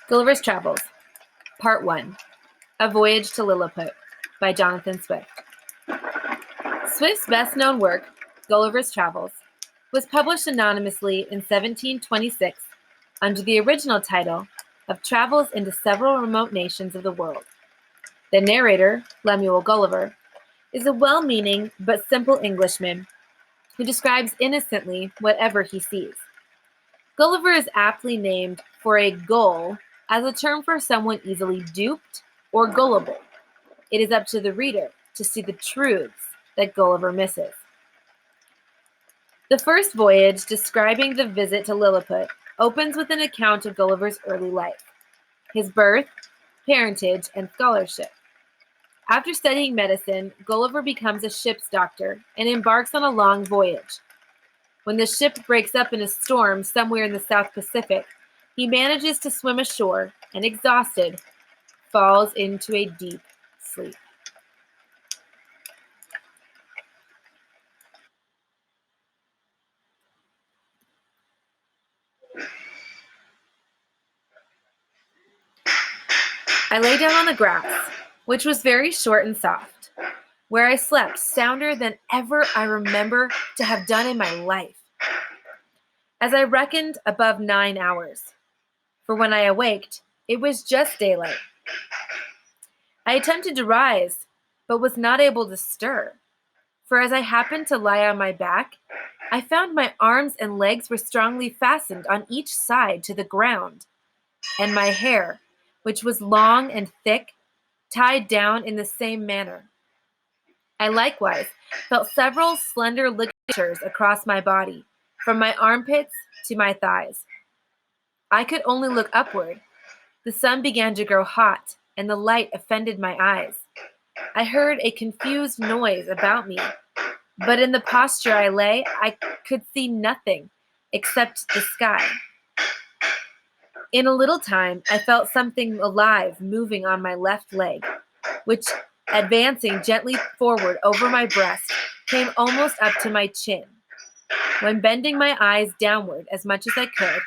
Gulliver's Travels, Part 1, A Voyage to Lilliput, by Jonathan Swift. Swift's best-known work, Gulliver's Travels, was published anonymously in 1726 under the original title of Travels into Several Remote Nations of the World. The narrator, Lemuel Gulliver, is a well-meaning but simple Englishman who describes innocently whatever he sees. Gulliver is aptly named for a gull as a term for someone easily duped or gullible. It is up to the reader to see the truths that Gulliver misses. The first voyage, describing the visit to Lilliput, opens with an account of Gulliver's early life, his birth, parentage, and scholarship. After studying medicine, Gulliver becomes a ship's doctor and embarks on a long voyage. When the ship breaks up in a storm somewhere in the South Pacific, he manages to swim ashore and, exhausted, falls into a deep sleep. I lay down on the grass, which was very short and soft, where I slept sounder than ever I remember to have done in my life. As I reckoned, above 9 hours, for when I awaked, it was just daylight. I attempted to rise, but was not able to stir, for as I happened to lie on my back, I found my arms and legs were strongly fastened on each side to the ground, and my hair, which was long and thick, tied down in the same manner. I likewise felt several slender ligatures across my body, from my armpits to my thighs. I could only look upward. The sun began to grow hot, and the light offended my eyes. I heard a confused noise about me, but in the posture I lay, I could see nothing except the sky. In a little time, I felt something alive moving on my left leg, which, advancing gently forward over my breast, came almost up to my chin. When bending my eyes downward as much as I could,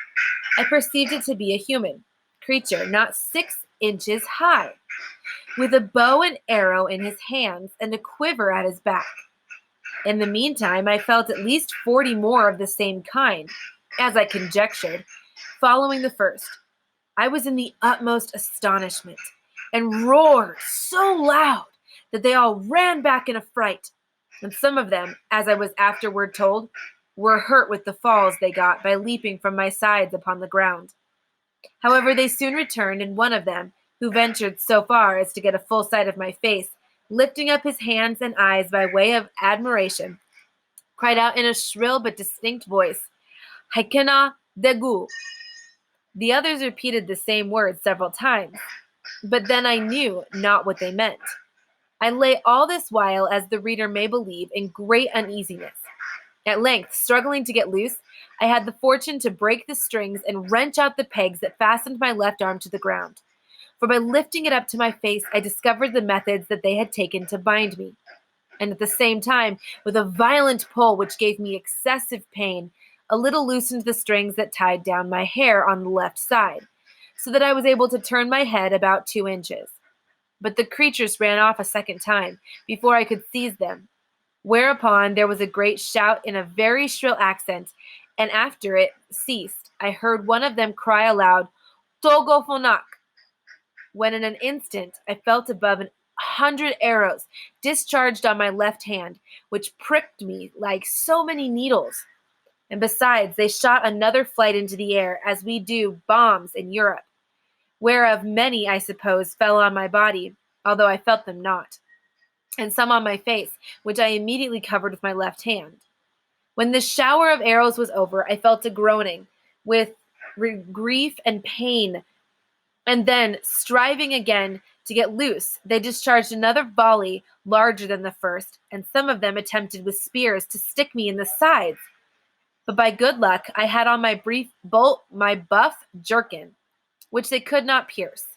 I perceived it to be a human creature not 6 inches high, with a bow and arrow in his hands and a quiver at his back. In the meantime, I felt at least 40 more of the same kind, as I conjectured, following the first. I was in the utmost astonishment, and roared so loud that they all ran back in a fright, and some of them, as I was afterward told, were hurt with the falls they got by leaping from my sides upon the ground. However, they soon returned, and one of them, who ventured so far as to get a full sight of my face, lifting up his hands and eyes by way of admiration, cried out in a shrill but distinct voice, "Haikena degu." The others repeated the same words several times, but then I knew not what they meant. I lay all this while, as the reader may believe, in great uneasiness. At length, struggling to get loose, I had the fortune to break the strings and wrench out the pegs that fastened my left arm to the ground. For by lifting it up to my face, I discovered the methods that they had taken to bind me. And at the same time, with a violent pull which gave me excessive pain, a little loosened the strings that tied down my hair on the left side, so that I was able to turn my head about 2 inches. But the creatures ran off a second time before I could seize them, whereupon there was a great shout in a very shrill accent, and after it ceased, I heard one of them cry aloud, "Togo Fonak," when in an instant I felt above 100 arrows discharged on my left hand, which pricked me like so many needles. And besides, they shot another flight into the air, as we do bombs in Europe, whereof many, I suppose, fell on my body, although I felt them not, and some on my face, which I immediately covered with my left hand. When the shower of arrows was over, I felt a groaning, with grief and pain, and then, striving again to get loose, they discharged another volley larger than the first, and some of them attempted with spears to stick me in the sides. But by good luck, I had on my buff jerkin, which they could not pierce.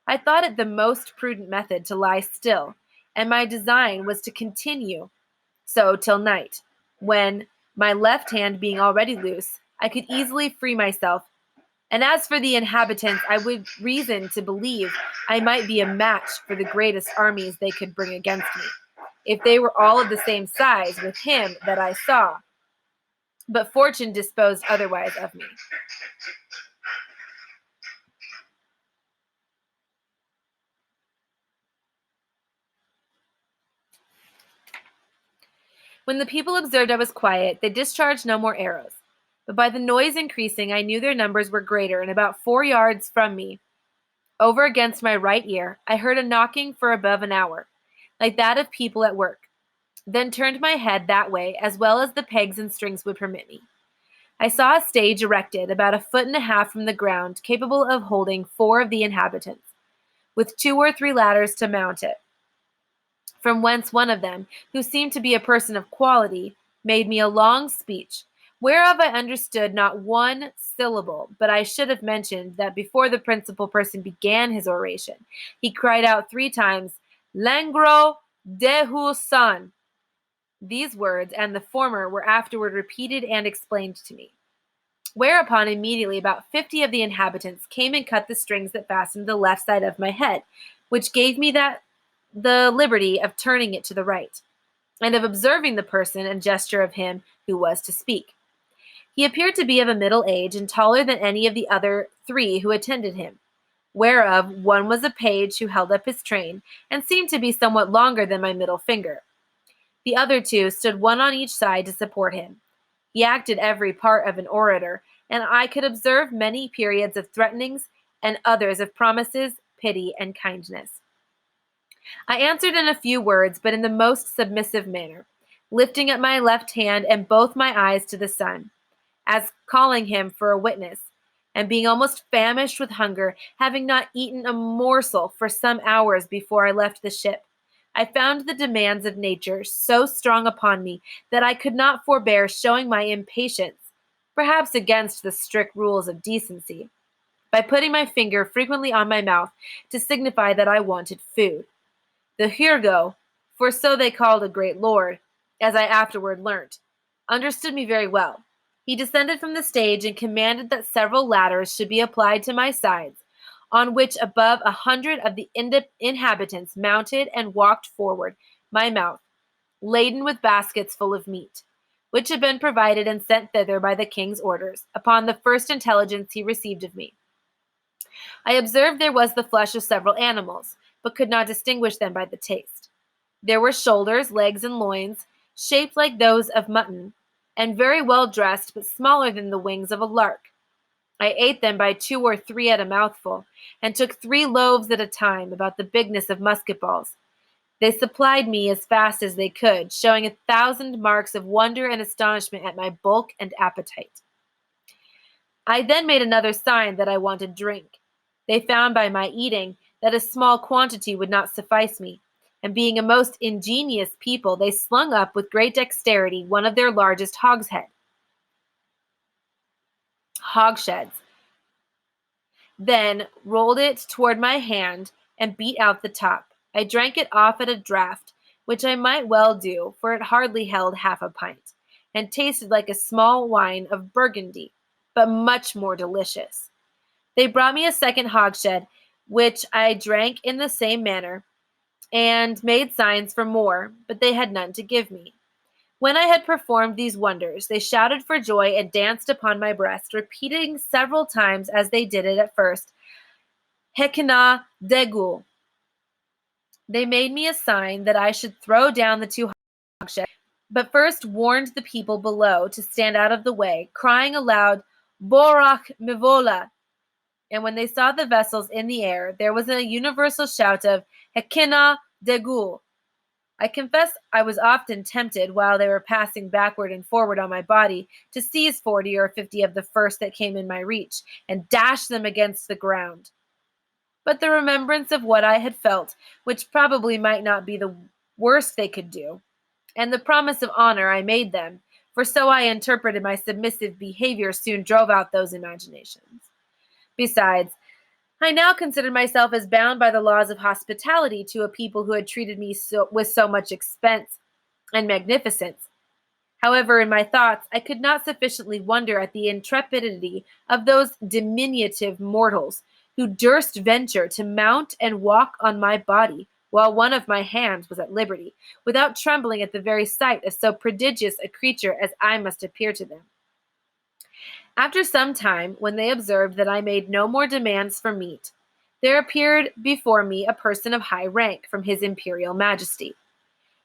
I thought it the most prudent method to lie still, and my design was to continue so till night, when, my left hand being already loose, I could easily free myself And as for the inhabitants, I would reason to believe I might be a match for the greatest armies they could bring against me, if they were all of the same size with him that I saw. But fortune disposed otherwise of me. When the people observed I was quiet, they discharged no more arrows. But by the noise increasing, I knew their numbers were greater, and about 4 yards from me, over against my right ear, I heard a knocking for above an hour, like that of people at work, then turned my head that way as well as the pegs and strings would permit me. I saw a stage erected about 1.5 feet from the ground, capable of holding 4 of the inhabitants, with 2 or 3 ladders to mount it, from whence one of them, who seemed to be a person of quality, made me a long speech, whereof I understood not one syllable, but I should have mentioned that before the principal person began his oration, he cried out 3 times, Langro Dehu San. These words and the former were afterward repeated and explained to me. Whereupon immediately about 50 of the inhabitants came and cut the strings that fastened the left side of my head, which gave me the liberty of turning it to the right, and of observing the person and gesture of him who was to speak. He appeared to be of a middle age and taller than any of the other 3 who attended him, whereof one was a page who held up his train, and seemed to be somewhat longer than my middle finger. The other 2 stood one on each side to support him. He acted every part of an orator, and I could observe many periods of threatenings and others of promises, pity, and kindness. I answered in a few words, but in the most submissive manner, lifting up my left hand and both my eyes to the sun, as calling him for a witness, and being almost famished with hunger, having not eaten a morsel for some hours before I left the ship, I found the demands of nature so strong upon me that I could not forbear showing my impatience, perhaps against the strict rules of decency, by putting my finger frequently on my mouth to signify that I wanted food. The Hurgo, for so they called a great lord, as I afterward learnt, understood me very well. He descended from the stage and commanded that several ladders should be applied to my sides, on which above 100 of the inhabitants mounted and walked forward, my mouth, laden with baskets full of meat, which had been provided and sent thither by the king's orders, upon the first intelligence he received of me. I observed there was the flesh of several animals, but could not distinguish them by the taste. There were shoulders, legs, and loins, shaped like those of mutton, and very well dressed, but smaller than the wings of a lark. I ate them by 2 or 3 at a mouthful, and took 3 loaves at a time, about the bigness of musket balls. They supplied me as fast as they could, showing 1,000 marks of wonder and astonishment at my bulk and appetite. I then made another sign that I wanted drink. They found by my eating that a small quantity would not suffice me, and being a most ingenious people, they slung up with great dexterity one of their largest hogsheads, then rolled it toward my hand and beat out the top. I drank it off at a draught, which I might well do, for it hardly held half a pint, and tasted like a small wine of Burgundy, but much more delicious. They brought me a second hogshead, which I drank in the same manner, and made signs for more, but they had none to give me. When I had performed these wonders, they shouted for joy and danced upon my breast, repeating several times as they did it at first, Hekina Degul. They made me a sign that I should throw down the 2 hogsheads, but first warned the people below to stand out of the way, crying aloud, Borach Mivola. And when they saw the vessels in the air, there was a universal shout of Hekina Degul. I confess I was often tempted, while they were passing backward and forward on my body, to seize 40 or 50 of the first that came in my reach, and dash them against the ground. But the remembrance of what I had felt, which probably might not be the worst they could do, and the promise of honor I made them, for so I interpreted my submissive behavior, soon drove out those imaginations. Besides, I now considered myself as bound by the laws of hospitality to a people who had treated me with so much expense and magnificence, However, in my thoughts, I could not sufficiently wonder at the intrepidity of those diminutive mortals who durst venture to mount and walk on my body while one of my hands was at liberty, without trembling at the very sight of so prodigious a creature as I must appear to them. After some time, when they observed that I made no more demands for meat, there appeared before me a person of high rank from his imperial majesty.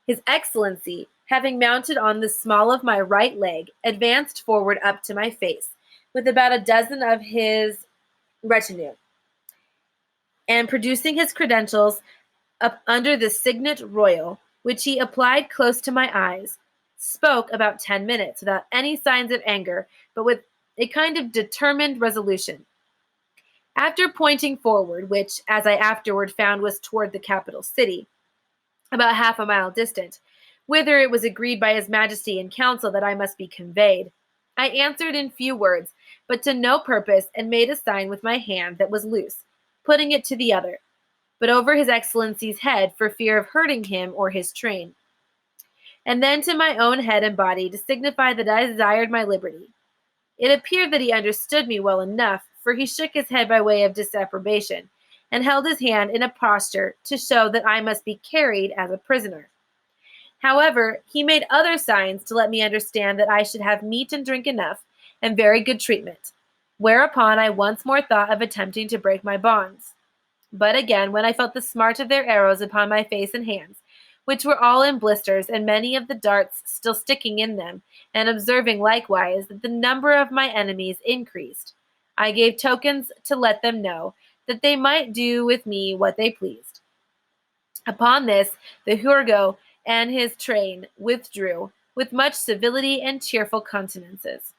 His Excellency, having mounted on the small of my right leg, advanced forward up to my face, with about a dozen of his retinue, and producing his credentials up under the signet royal, which he applied close to my eyes, spoke about 10 minutes without any signs of anger, but with a kind of determined resolution. After pointing forward, which, as I afterward found, was toward the capital city, about half a mile distant, whither it was agreed by his majesty in council that I must be conveyed, I answered in few words, but to no purpose, and made a sign with my hand that was loose, putting it to the other, but over his Excellency's head for fear of hurting him or his train, and then to my own head and body to signify that I desired my liberty. It appeared that he understood me well enough, for he shook his head by way of disapprobation, and held his hand in a posture to show that I must be carried as a prisoner. However, he made other signs to let me understand that I should have meat and drink enough, and very good treatment, whereupon I once more thought of attempting to break my bonds. But again, when I felt the smart of their arrows upon my face and hands, which were all in blisters, and many of the darts still sticking in them, and observing likewise that the number of my enemies increased, I gave tokens to let them know that they might do with me what they pleased. Upon this, the Hugo and his train withdrew with much civility and cheerful countenances.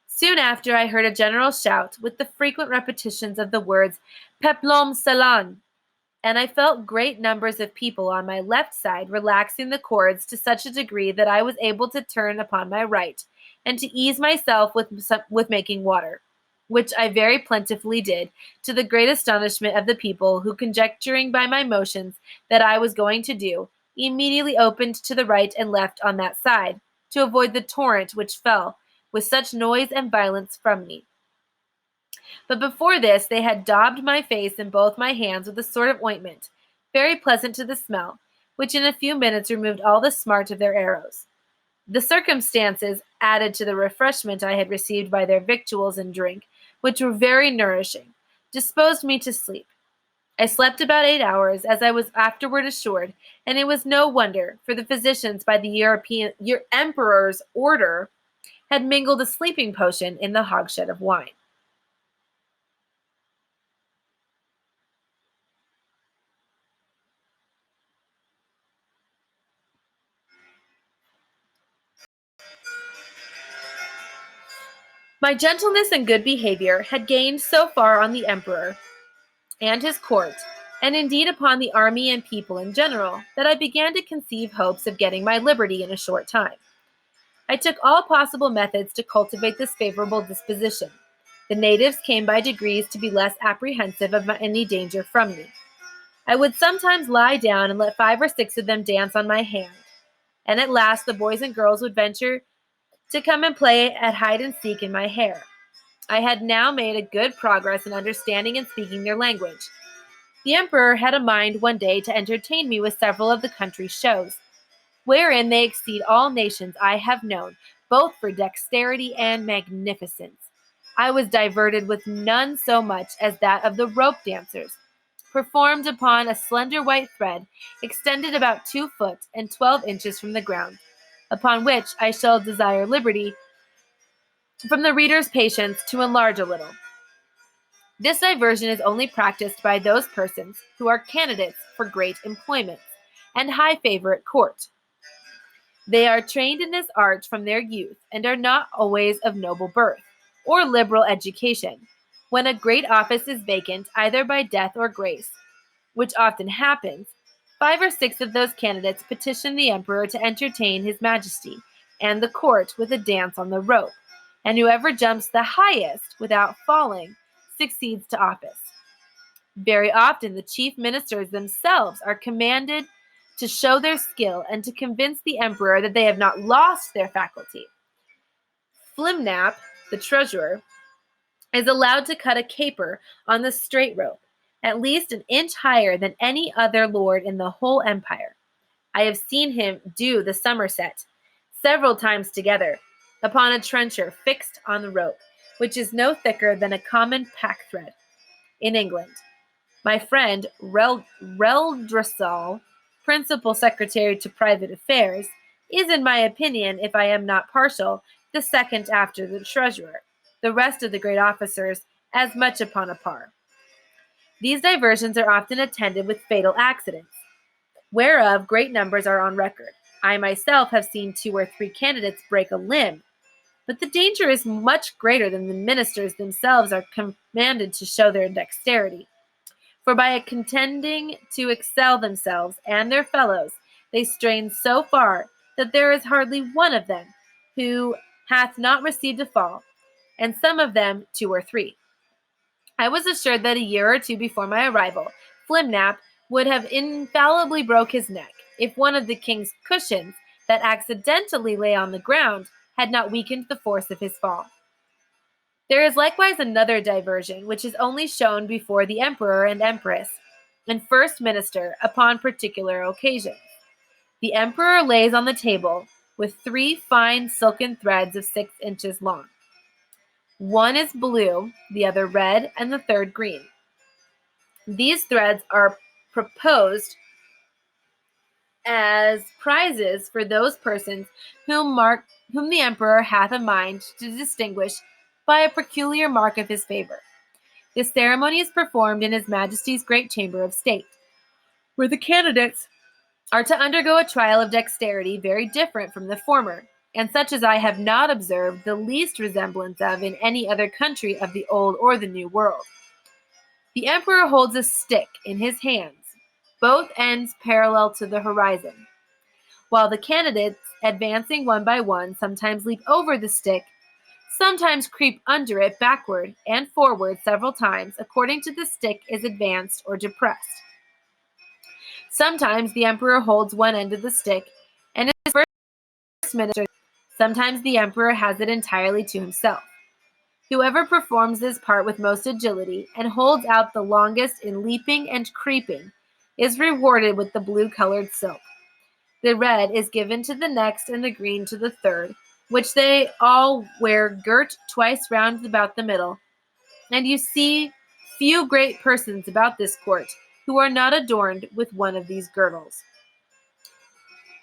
Soon after, I heard a general shout, with the frequent repetitions of the words "Peplum Salan," and I felt great numbers of people on my left side relaxing the cords to such a degree that I was able to turn upon my right, and to ease myself with making water, which I very plentifully did, to the great astonishment of the people, who, conjecturing by my motions that I was going to do, immediately opened to the right and left on that side, to avoid the torrent which fell with such noise and violence from me. But before this they had daubed my face and both my hands with a sort of ointment, very pleasant to the smell, which in a few minutes removed all the smart of their arrows. The circumstances, added to the refreshment I had received by their victuals and drink, which were very nourishing, disposed me to sleep. I slept about 8 hours, as I was afterward assured, and it was no wonder, for the physicians, by the Emperor's order, had mingled a sleeping potion in the hogshead of wine. My gentleness and good behavior had gained so far on the Emperor and his court, and indeed upon the army and people in general, that I began to conceive hopes of getting my liberty in a short time. I took all possible methods to cultivate this favorable disposition. The natives came by degrees to be less apprehensive of any danger from me. I would sometimes lie down and let 5 or 6 of them dance on my hand, and at last the boys and girls would venture to come and play at hide and seek in my hair. I had now made a good progress in understanding and speaking their language. The Emperor had a mind one day to entertain me with several of the country shows, wherein they exceed all nations I have known, both for dexterity and magnificence. I was diverted with none so much as that of the rope dancers, performed upon a slender white thread, extended about 2 foot and 12 inches from the ground, upon which I shall desire liberty from the reader's patience to enlarge a little. This diversion is only practiced by those persons who are candidates for great employments and high favor at court. They are trained in this art from their youth, and are not always of noble birth, or liberal education, when a great office is vacant either by death or grace, which often happens. 5 or 6 of those candidates petition the Emperor to entertain his Majesty and the court with a dance on the rope, and whoever jumps the highest without falling succeeds to office. Very often the chief ministers themselves are commanded to show their skill and to convince the emperor that they have not lost their faculty. Flimnap, the treasurer, is allowed to cut a caper on the straight rope, at least an inch higher than any other lord in the whole empire. I have seen him do the somerset several times together upon a trencher fixed on the rope, which is no thicker than a common pack thread. In England, my friend Reldresal, principal secretary to private affairs, is, in my opinion, if I am not partial, the second after the treasurer, the rest of the great officers as much upon a par. These diversions are often attended with fatal accidents, whereof great numbers are on record. I myself have seen 2 or 3 candidates break a limb, but the danger is much greater than the ministers themselves are commanded to show their dexterity. For by contending to excel themselves and their fellows, they strain so far that there is hardly one of them who hath not received a fall, and some of them 2 or 3. I was assured that a year or 2 before my arrival, Flimnap would have infallibly broke his neck if one of the king's cushions that accidentally lay on the ground had not weakened the force of his fall. There is likewise another diversion, which is only shown before the emperor and empress and first minister upon particular occasions. The emperor lays on the table with 3 fine silken threads of 6 inches long. One is blue, the other red, and the third green. These threads are proposed as prizes for those persons whom the emperor hath a mind to distinguish by a peculiar mark of his favor. This ceremony is performed in His Majesty's great chamber of state, where the candidates are to undergo a trial of dexterity very different from the former, and such as I have not observed the least resemblance of in any other country of the old or the new world. The emperor holds a stick in his hands, both ends parallel to the horizon, while the candidates, advancing one by one, sometimes leap over the stick, sometimes creep under it backward and forward several times, according to the stick is advanced or depressed. Sometimes the emperor holds one end of the stick, and his first minister. Sometimes the emperor has it entirely to himself. Whoever performs this part with most agility and holds out the longest in leaping and creeping is rewarded with the blue-colored silk. The red is given to the next and the green to the third, which they all wear girt twice round about the middle. And you see few great persons about this court who are not adorned with one of these girdles.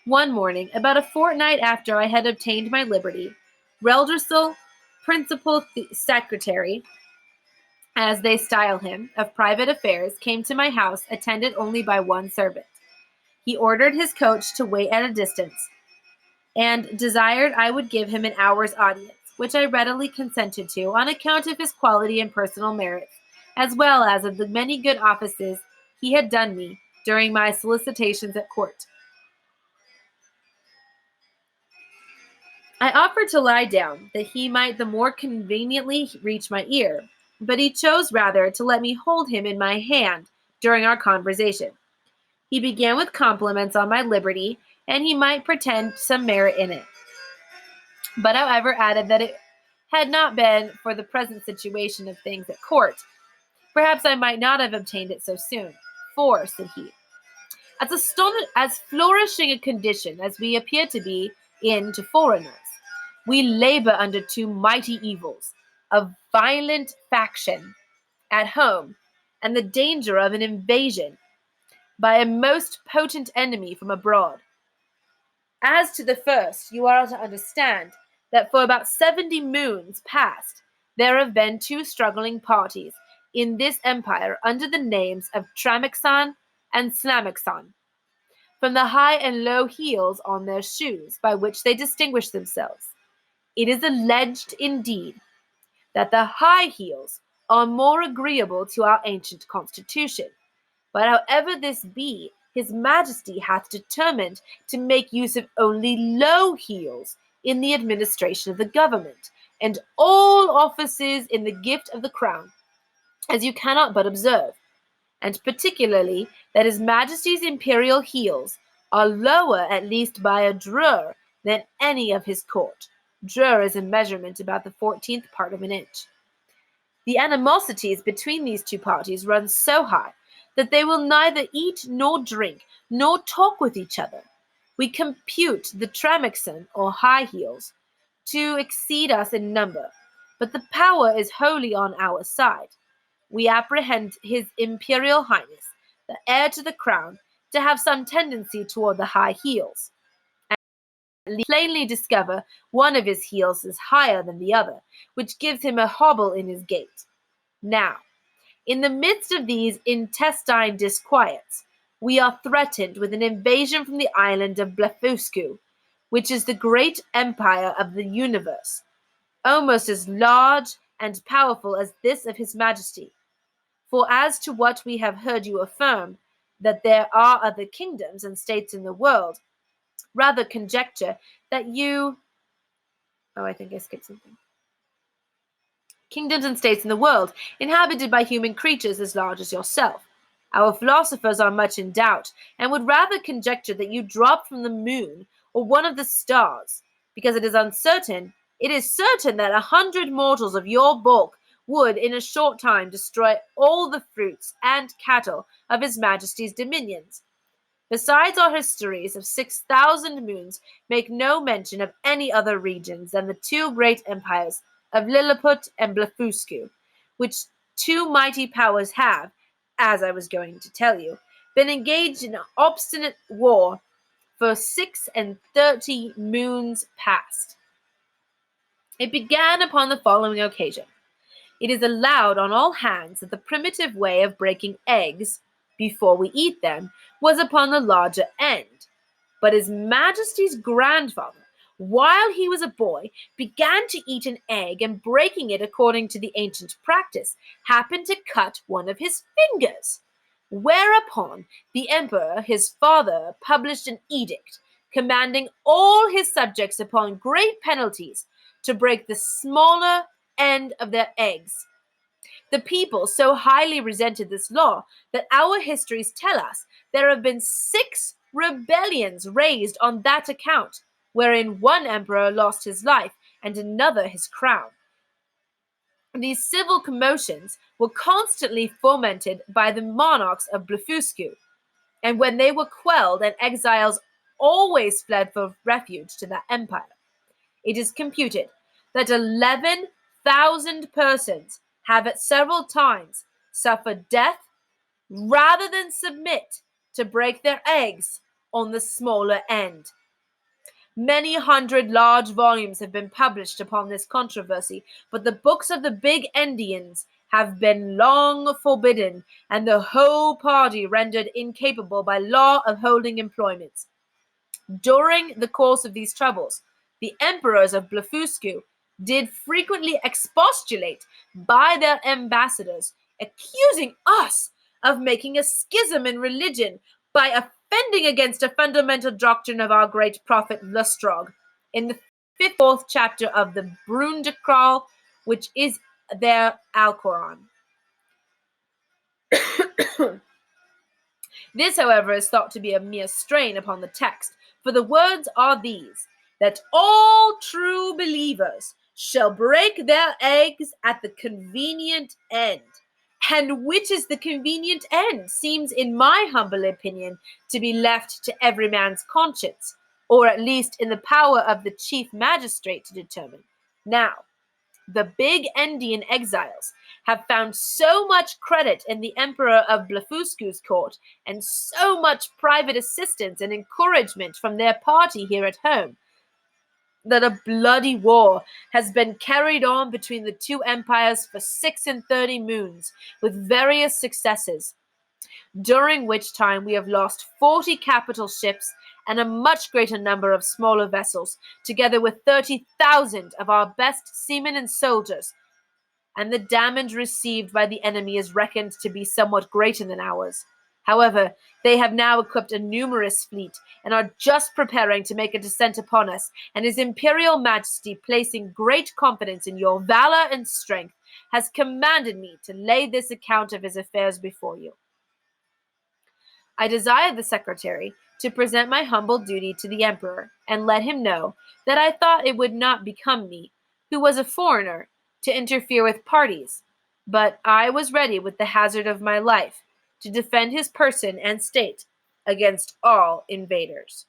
One morning, about a fortnight after I had obtained my liberty, Reldresal, principal secretary, as they style him, of private affairs, came to my house, attended only by one servant. He ordered his coach to wait at a distance, and desired I would give him an hour's audience, which I readily consented to, on account of his quality and personal merits, as well as of the many good offices he had done me during my solicitations at court. I offered to lie down, that he might the more conveniently reach my ear, but he chose rather to let me hold him in my hand during our conversation. He began with compliments on my liberty, and he might pretend some merit in it, but however added that it had not been for the present situation of things at court, perhaps I might not have obtained it so soon. For, said he, as flourishing a condition as we appear to be in to foreigners, we labor under 2 mighty evils, a violent faction at home, and the danger of an invasion by a most potent enemy from abroad. As to the first, you are to understand that for about 70 moons past, there have been 2 struggling parties in this empire under the names of Tramixan and Slamixan, from the high and low heels on their shoes by which they distinguish themselves. It is alleged, indeed, that the high heels are more agreeable to our ancient constitution. But however this be, His Majesty hath determined to make use of only low heels in the administration of the government, and all offices in the gift of the crown, as you cannot but observe, and particularly that His Majesty's imperial heels are lower at least by a drur than any of his court. Drur is a measurement about the 14th part of an inch. The animosities between these two parties run so high that they will neither eat nor drink nor talk with each other. We compute the Tremexen, or high heels, to exceed us in number, but the power is wholly on our side. We apprehend His Imperial Highness, the heir to the crown, to have some tendency toward the high heels, and plainly discover one of his heels is higher than the other, which gives him a hobble in his gait. Now, in the midst of these intestine disquiets, we are threatened with an invasion from the island of Blefuscu, which is the great empire of the universe, almost as large and powerful as this of His Majesty. For as to what we have heard you affirm, that there are other kingdoms and states in the world, rather conjecture that you... Oh, I think I skipped something. Kingdoms and states in the world, inhabited by human creatures as large as yourself. Our philosophers are much in doubt, and would rather conjecture that you dropped from the moon or one of the stars, because it is uncertain. It is certain that 100 mortals of your bulk would in a short time destroy all the fruits and cattle of His Majesty's dominions. Besides, our histories of 6,000 moons make no mention of any other regions than the two great empires of Lilliput and Blefuscu, which two mighty powers have, as I was going to tell you, been engaged in an obstinate war for 36 moons past. It began upon the following occasion. It is allowed on all hands that the primitive way of breaking eggs, before we eat them, was upon the larger end. But His Majesty's grandfather, while he was a boy, began to eat an egg, and breaking it according to the ancient practice, happened to cut one of his fingers. Whereupon the emperor, his father, published an edict, commanding all his subjects upon great penalties to break the smaller end of their eggs. The people so highly resented this law that our histories tell us there have been 6 rebellions raised on that account, wherein one emperor lost his life and another his crown. These civil commotions were constantly fomented by the monarchs of Blefuscu, and when they were quelled, and exiles always fled for refuge to that empire, it is computed that 11,000 persons have at several times suffered death rather than submit to break their eggs on the smaller end. Many hundred large volumes have been published upon this controversy, but the books of the big Endians have been long forbidden, and the whole party rendered incapable by law of holding employments. During the course of these troubles, the emperors of Blefuscu did frequently expostulate by their ambassadors, accusing us of making a schism in religion by offending against a fundamental doctrine of our great prophet Lustrog in the 4th chapter of the Brundekral, which is their Alcoran. This, however, is thought to be a mere strain upon the text, for the words are these, that all true believers shall break their eggs at the convenient end. And which is the convenient end seems, in my humble opinion, to be left to every man's conscience, or at least in the power of the chief magistrate to determine. Now, the big Endian exiles have found so much credit in the emperor of Blefuscu's court, and so much private assistance and encouragement from their party here at home, that a bloody war has been carried on between the two empires for 36 moons, with various successes, during which time we have lost 40 capital ships and a much greater number of smaller vessels, together with 30,000 of our best seamen and soldiers, and the damage received by the enemy is reckoned to be somewhat greater than ours. However, they have now equipped a numerous fleet, and are just preparing to make a descent upon us, and His Imperial Majesty, placing great confidence in your valor and strength, has commanded me to lay this account of his affairs before you. I desired the secretary to present my humble duty to the emperor, and let him know that I thought it would not become me, who was a foreigner, to interfere with parties, but I was ready with the hazard of my life to defend his person and state against all invaders.